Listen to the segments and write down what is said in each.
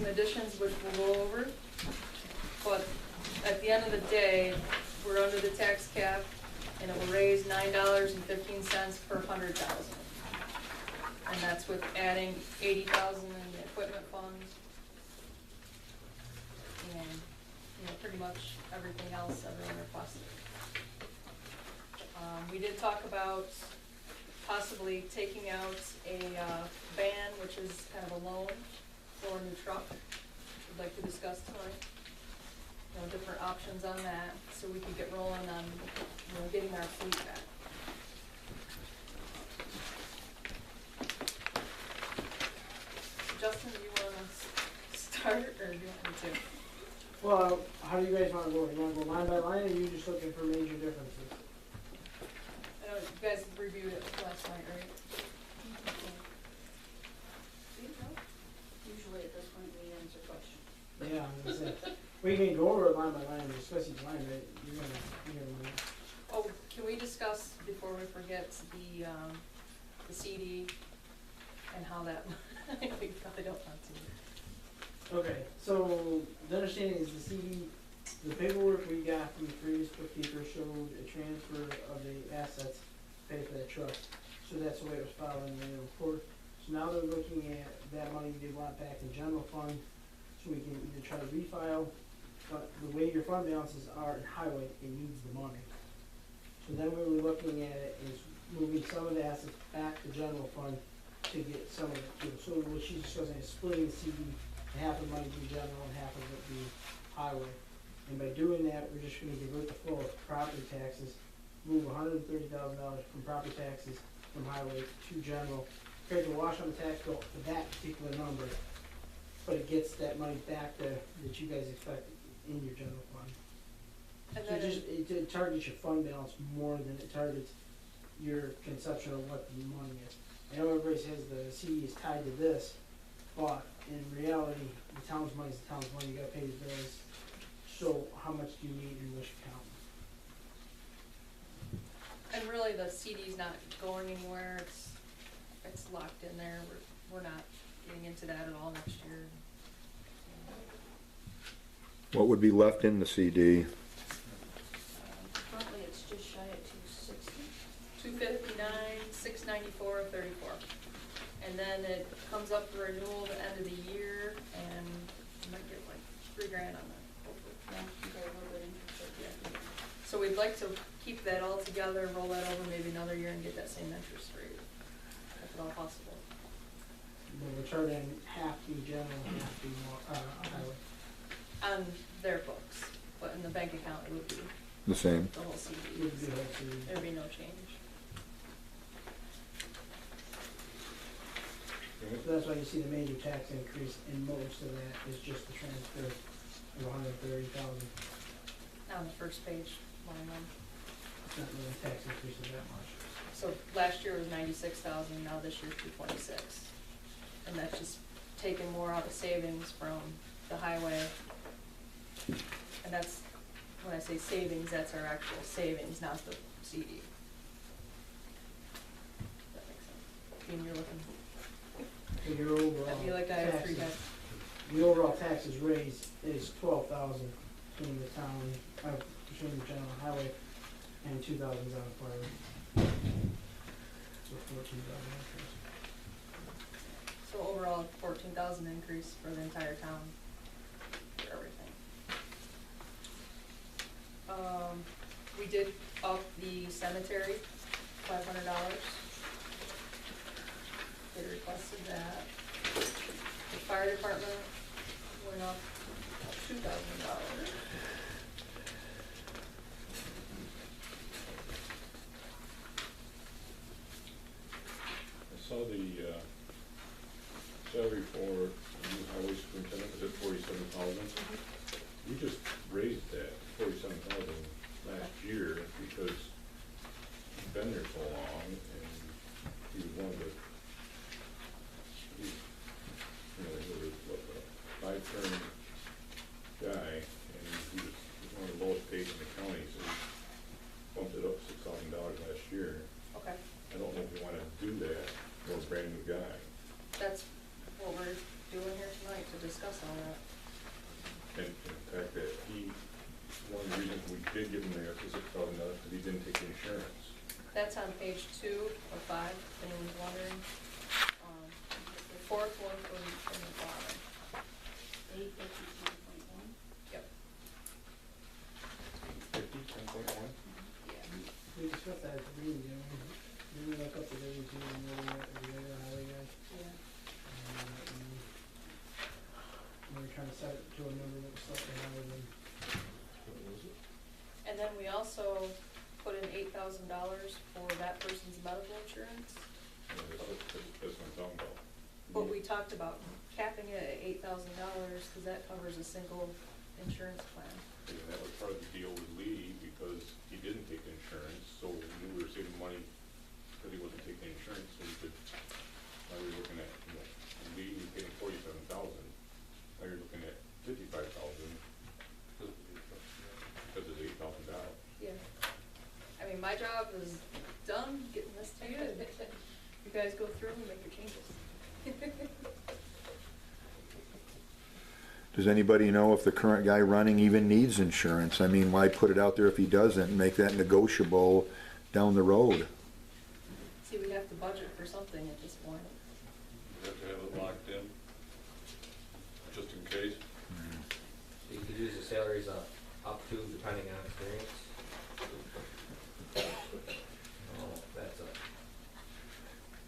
some additions which we'll go over, but at the end of the day, we're under the tax cap, and it will raise $9.15 per 100,000. And that's with adding 80,000 in the equipment fund, and, you know, pretty much everything else everyone requested. We did talk about possibly taking out a ban, which is kind of a loan for a new truck. We'd like to discuss tonight, you know, different options on that, so we can get rolling on, you know, getting our fleet back. Justin, do you want to start, or do you want me to? Well, how do you guys want to go? You want to go line by line, or are you just looking for major differences? I know you guys reviewed it last night, right? Usually at this point we answer questions. Yeah, I'm gonna say, we can go over it line by line and discuss each line, right? You're gonna. Oh, can we discuss, before we forget, the CD and how that, we probably don't want to. Okay, so the understanding is the CD, the paperwork we got from the previous bookkeeper showed a transfer of the assets to pay for that truck. So that's the way it was filed in the annual report. So now they're looking at that money they want back in general fund, so we can either try to refile, but the way your fund balances are in highway, it needs the money. So then we were looking at it is moving some of the assets back to general fund to get some of it too. So what she's discussing is splitting the CD, half of the money be general and half of it be highway. And by doing that, we're just gonna divert the flow of property taxes, move $130,000 from property taxes from highway to general, create the wash on the tax bill for that particular number, but it gets that money back there that you guys expect in your general fund. And So then it targets your fund balance more than it targets your conception of what the money is. I know everybody says the CD is tied to this, but in reality, the town's money is the town's money, you gotta pay the bills. So how much do you need in which account? And really, the CD's not going anywhere, it's locked in there, we're not getting into that at all next year. What would be left in the CD? Currently it's just shy of 260. 259, 694, 34. And then it comes up for renewal the end of the year, and you might get like $3,000 on that, hopefully. Yeah, you got a little bit interested, yeah. So we'd like to keep that all together, roll that over maybe another year and get that same interest rate, if at all possible. But we're charging half the general and half the highway. On their books, but in the bank account, it would be The same. the whole CD. It would be the whole CD. There'd be no change. So that's why you see the major tax increase in most of that is just the transfer of 130,000. On the first page, line one. It's not really a tax increase of that much. So last year was 96,000, now this year's 226. And that's just taking more out of savings from the highway. And that's, when I say savings, that's our actual savings, not the CD. That makes sense. Dean, you're looking, So your overall I feel like I have three taxes, guys. the overall taxes raised is 12,000 between the town, between the general highway and 2,000 on fire. So 14,000 increase. So overall, 14,000 increase for the entire town, for everything. We did up the cemetery, $500. They requested that. The fire department went up $2,000. I saw the salary for new highway superintendent was at 47,000. We just raised that 47,000 last year because he's been there so long and he was one of the, he was what, a 5-term guy, and he was one of the lowest paid in the county, so we bumped it up $6,000 last year. Okay, I don't know if we want to do that for a brand new guy. that's what we're doing here tonight, to discuss all that. And in fact, that one of the reasons we did give him the extra $6,000, because he didn't take the insurance. That's on page 2 of 5, if anyone's wondering. The fourth one from the bottom. 852.1. Yep. 10.1? Yeah. We discussed that at the meeting, you know, we look up the W two and where we're at with the other highway guys. Yeah. And we were trying to set it to a number that was slightly higher than, What was it? And then we also put in $8,000 for that person's medical insurance. Yeah, that's what I'm talking about. But we talked about capping it at $8,000 because that covers a single insurance plan. And that was part of the deal with Lee, because he didn't take the insurance, so we were saving money because he wasn't taking the insurance, so we could, now we're looking at, you know, Lee was getting $47,000, now you're looking at $55,000 because of the $8,000. Yeah. I mean, my job is done getting this to you. You guys go through and make your changes. Does anybody know if the current guy running even needs insurance? I mean, why put it out there if he doesn't and make that negotiable down the road? See, we have to budget for something at this point. You have to have it locked in, just in case. So you could use the salaries up to, depending on experience. That's a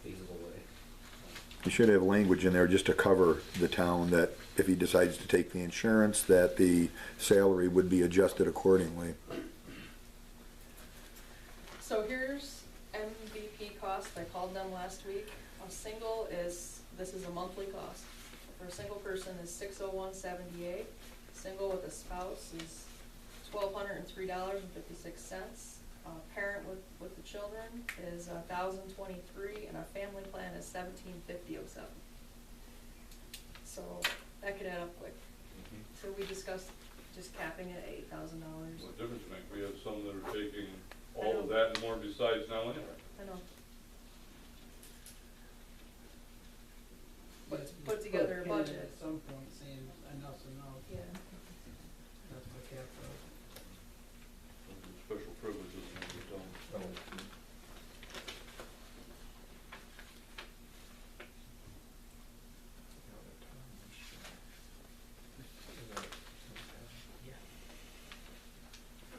feasible way. You should have language in there just to cover the town that if he decides to take the insurance, that the salary would be adjusted accordingly. So here's MVP cost. I called them last week. A single is, this is a monthly cost. For a single person is $601.78. Single with a spouse is $1,203.56. Parent with the children is $1,023, and a family plan is $1,750.07. So that could add up quick. So we discussed just capping it at $8,000. What difference make? We have some that are taking all of that and more besides now anyway. I know. yeah, Put together a pin in budget. at some point saying enough's enough. Yeah. That's what cap was. Special privileges when we don't.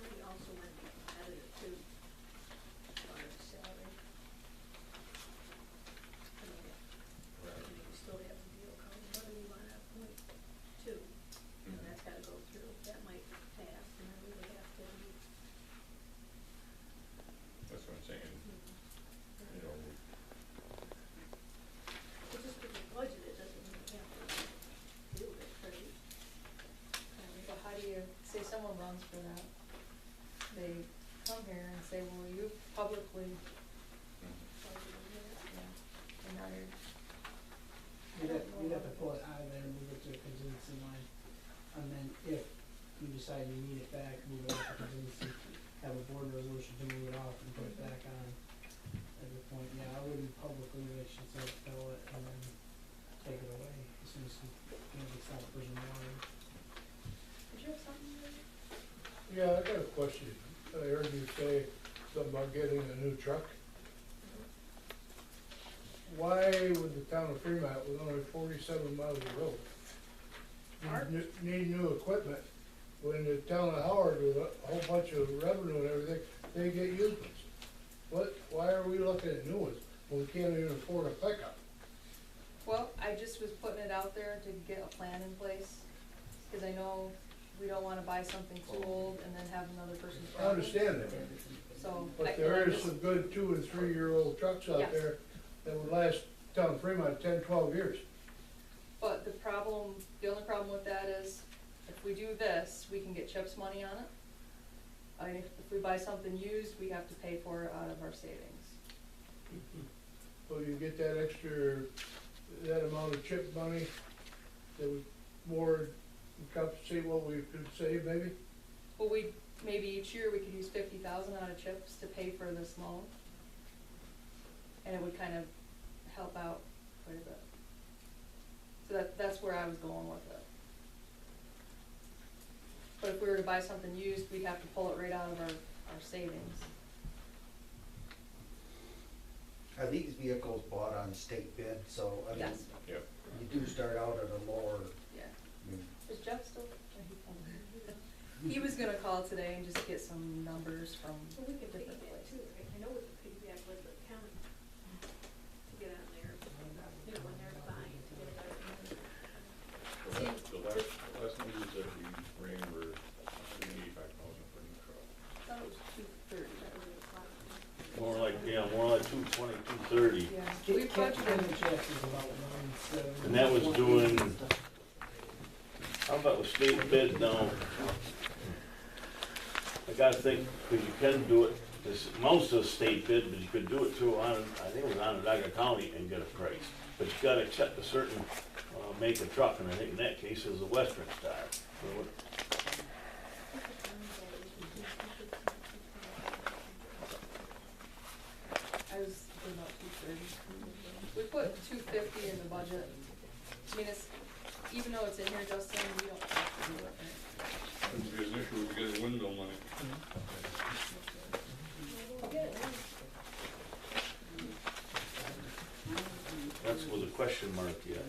We also want to be competitive too, as far as salary. I mean, we still have the deal coming, what do we want at point 2? And that's gotta go through, that might pass, and then we would have to, That's what I'm saying, you know, But just because it's budgeted doesn't mean we have to do it, right? So how do you, say someone runs for that, they come here and say, well, you publicly, yeah, and now you're, You'd have to pull it out of there and move it to a contingency line. And then if you decide you need it back, move it off to contingency, have a board resolution to move it off and put it back on. At the point, yeah, I wouldn't publicly, I should say, tell it and then take it away as soon as you stop pushing the water. did you have something? Ray? Yeah, I got a question. I heard you say something about getting a new truck. Why would the town of Fremont, with only 47 miles of road, need new equipment when the town of Howard, with a whole bunch of revenue and everything, they get used ones? Why are we looking at new ones when we can't even afford a pickup? Well, I just was putting it out there to get a plan in place, cause I know we don't wanna buy something too old and then have another person's I problem. understand that, So. but there is some good 2- and 3-year-old trucks out Yes. there that would last town of Fremont 10, 12 years. But the only problem with that is, if we do this, we can get CHIPS money on it. I mean, if we buy something used, we have to pay for it out of our savings. So you get that extra, that amount of chip money that would more compensate what we could save maybe? Well, maybe each year we could use 50,000 out of CHIPS to pay for this loan. And it would kind of help out quite a bit. So that's where I was going with it. But if we were to buy something used, we'd have to pull it right out of our savings. Are these vehicles bought on state bid, so, I mean, Yes, Yep. you do start out at a lower, yeah. I mean, Is Jeff still? He was gonna call today and just get some numbers from So we can different piggyback places. too, right? I know we can piggyback with the county to get on there, you know, when they're buying, to get it out. See, The last news that we ran were $85,000 for a new truck. I thought it was 230. More like 220, 230. Yeah, Ken we budgeted, Ken Jackson's about 170. And that was doing, how about with state bid now? I gotta think, because you can do it, most of the state bid, but you could do it through, I think it was Onondaga County and get a price. But you gotta accept a certain, make of truck, and I think in that case it was a Western Star. I was thinking about 230. We put 250 in the budget. I mean, it's, even though it's in here, Justin, we don't have to do it, right? Wouldn't be an issue if we get a windmill money. That's with a question mark yet. You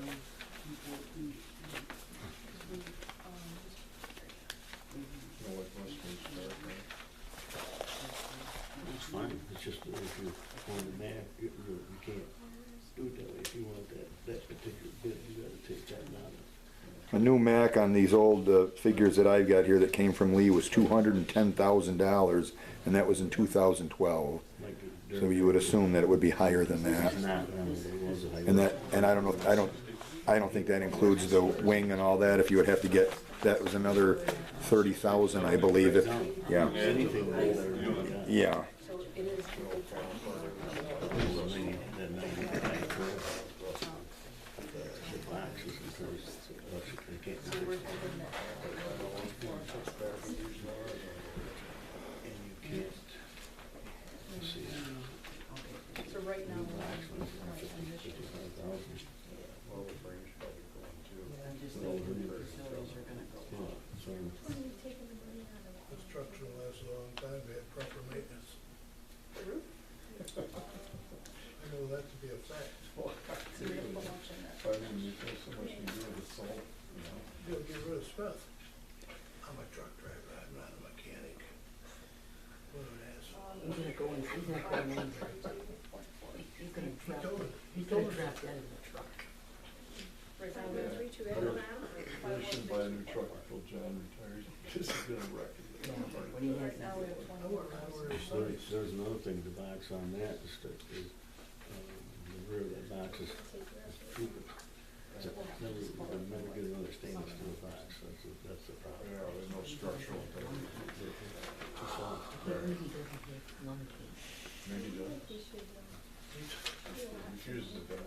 know, like Western Star, right? It's fine, it's just that if you want the map, you can't do it that way. If you want that particular bid, you gotta take that down. A new Mac on these old figures that I've got here that came from Lee was $210,000, and that was in 2012. Like So you would assume that it would be higher than that. And I don't think that includes the wing and all that. If you would have to get, that was another 30,000, I believe. Yeah, Anything over there, yeah. So it is. So we're thinking that. So right now, we're actually, Yeah, just the new facilities are gonna go. this truck's gonna last a long time, we had proper maintenance. the roof, I know that to be a fact. so we didn't put much in that. I mean, there's so much you do with the salt, you know? You'll get rid of Smith. I'm a truck driver, I'm not a mechanic. What an asshole. He's gonna go in, he's gonna go in, he's gonna He trap, told me, he's gonna trap that in the truck. Right now, Yeah. we're I should buy a new truck before John retires, because he's gonna wreck it. When he has right now we have I 21. work out where his son is. There's another thing, the box on that is that the rear of that box is stupid. Never get another stainless steel box, that's the problem. Yeah, there's no structural integrity. Maybe he doesn't get one thing. Maybe he does. He refuses to buy.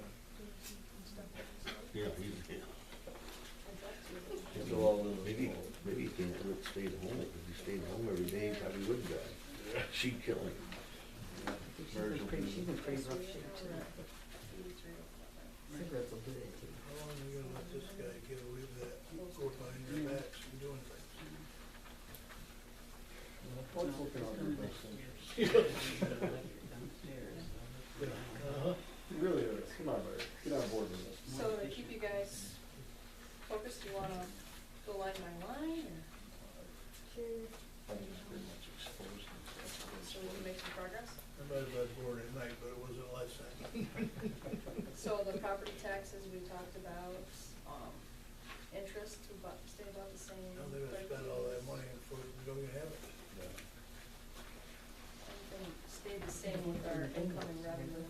Yeah, maybe he can't do it, stay at home, if he stayed at home every day, he probably would die. She'd kill him. She's in pretty rough shape too. Cigarettes will do that too. How long are you gonna let this guy get away with that, go behind your backs and doing things? What's looking out your best interest? Downstairs. Really is, come on, Larry, get on board with this. So to keep you guys focused, do you wanna go line by line, or I'm just pretty much exposed and stuff. so we can make some progress? I might have been bored at night, but it wasn't last night. So the property taxes we talked about, interest to stay about the same. Now they're gonna spend all that money before we don't even have it. Everything stayed the same with our incoming revenue.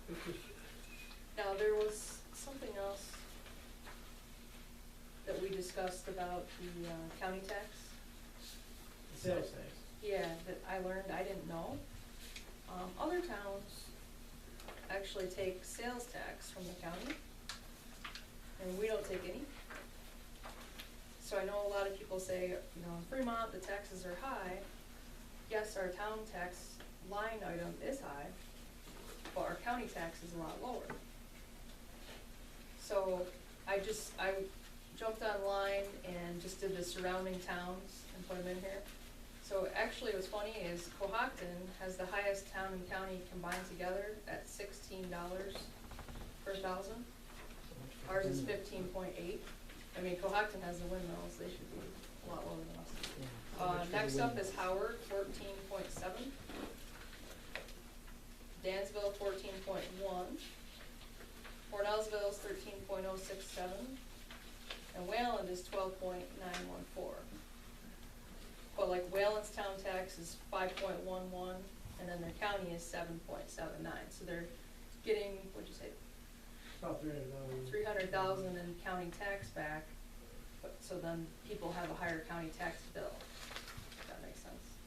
It's just, Now, there was something else that we discussed about the county tax. Sales tax. Yeah, that I learned, I didn't know. Other towns actually take sales tax from the county, and we don't take any. So I know a lot of people say, you know, in Fremont, the taxes are high. Yes, our town tax line item is high, but our county tax is a lot lower. So I jumped online and just did the surrounding towns and put them in here. So actually what's funny is Cohocton has the highest town and county combined together at $16 per thousand. Ours is 15.8. I mean, Cohocton has the windmills, they should be a lot lower than us. Next up is Howard, 14.7. Dansville, 14.1. Cornellsville's 13.067. And Wayland is 12.914. But like Wayland's town tax is 5.11, and then their county is 7.79. So they're getting, what'd you say, About 300,000. 300,000 in county tax back, but, so then people have a higher county tax bill, if that makes sense.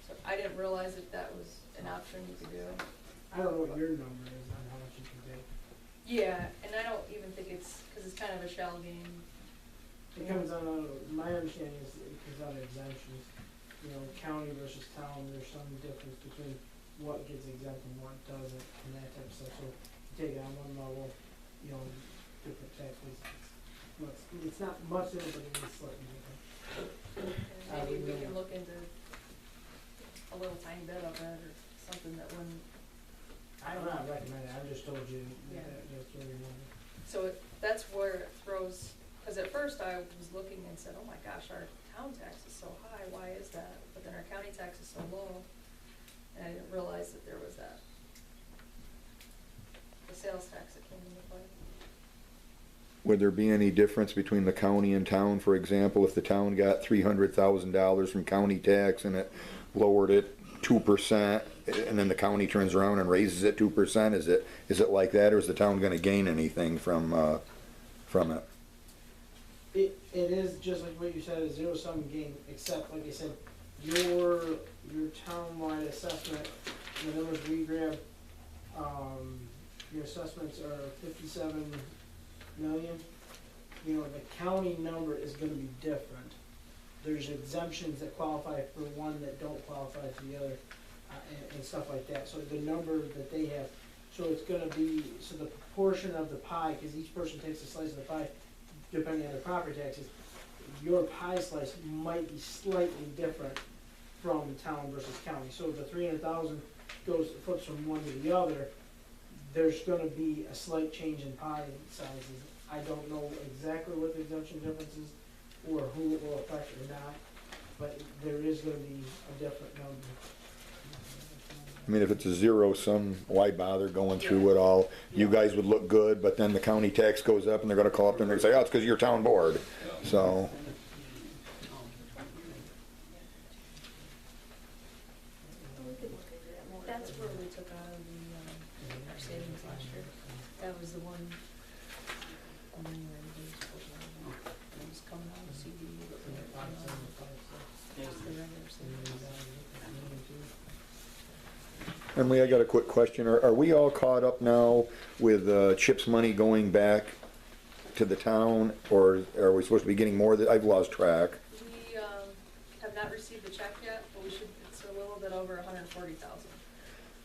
So I didn't realize that that was an option you could do. I don't know what your number is on how much you can take. Yeah, and I don't even think it's, cause it's kind of a shell game. It comes on, my understanding is it comes out of exemptions. You know, county versus town, there's some difference between what gets exempt and what doesn't, and that type of stuff. So you take it on one level, you know, different tax rates. It's not much of it, but it is slightly different. And maybe we can look into a little tiny bit of it, or something that wouldn't. I'm not recommending it, I just told you Yeah. that's where you want it. So that's where it throws, because at first I was looking and said, oh my gosh, our town tax is so high, why is that? But then our county tax is so low, and I didn't realize that there was that, the sales tax that came into play. Would there be any difference between the county and town, for example, if the town got $300,000 from county tax and it lowered it 2%, and then the county turns around and raises it 2%? Is it like that, or is the town gonna gain anything from it? It is just like what you said, a zero-sum game, except, like I said, your town-wide assessment, the numbers we grab, your assessments are 57 million. You know, the county number is gonna be different. There's exemptions that qualify for one that don't qualify for the other, and stuff like that. So the number that they have, so it's gonna be, so the proportion of the pie, cause each person takes a slice of the pie, depending on their property taxes, your pie slice might be slightly different from town versus county. So if the 300,000 flips from one to the other, there's gonna be a slight change in pie sizes. I don't know exactly what the exemption difference is, or who it will affect or not, but there is gonna be a different number. I mean, if it's a zero-sum, why bother going through it all? You guys would look good, but then the county tax goes up and they're gonna call up and they're gonna say, oh, it's because of your town board. So, We could look into that more. That's where we took out of the, our savings last year. That was the one, and then it was coming out of CD, but we were, just the regular savings. Emily, I got a quick question. Are we all caught up now with CHIPS money going back to the town, or are we supposed to be getting more? I've lost track. We, have not received the check yet, but we should, it's a little bit over 140,000.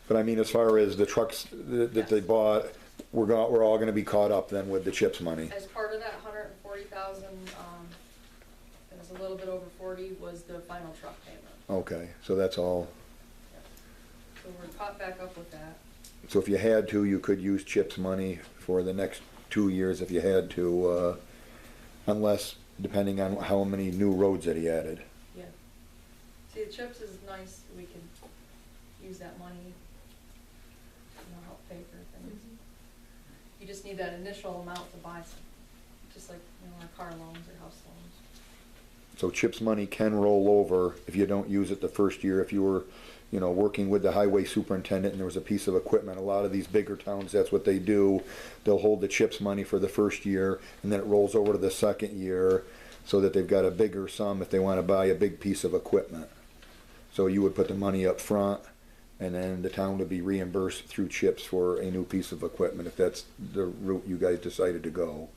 But I mean, as far as the trucks that they bought, we're all gonna be caught up then with the CHIPS money. As part of that 140,000, it was a little bit over 40 was the final truck payment. Okay, so that's all. So we're caught back up with that. So if you had to, you could use CHIPS money for the next 2 years if you had to, unless, depending on how many new roads that he added. Yeah. See, the CHIPS is nice, we can use that money, you know, help pay for things. You just need that initial amount to buy some, just like, you know, our car loans or house loans. So CHIPS money can roll over if you don't use it the first year. If you were, you know, working with the highway superintendent and there was a piece of equipment, a lot of these bigger towns, that's what they do. They'll hold the CHIPS money for the first year, and then it rolls over to the second year, so that they've got a bigger sum if they want to buy a big piece of equipment. So you would put the money up front, and then the town would be reimbursed through CHIPS for a new piece of equipment, if that's the route you guys decided to go.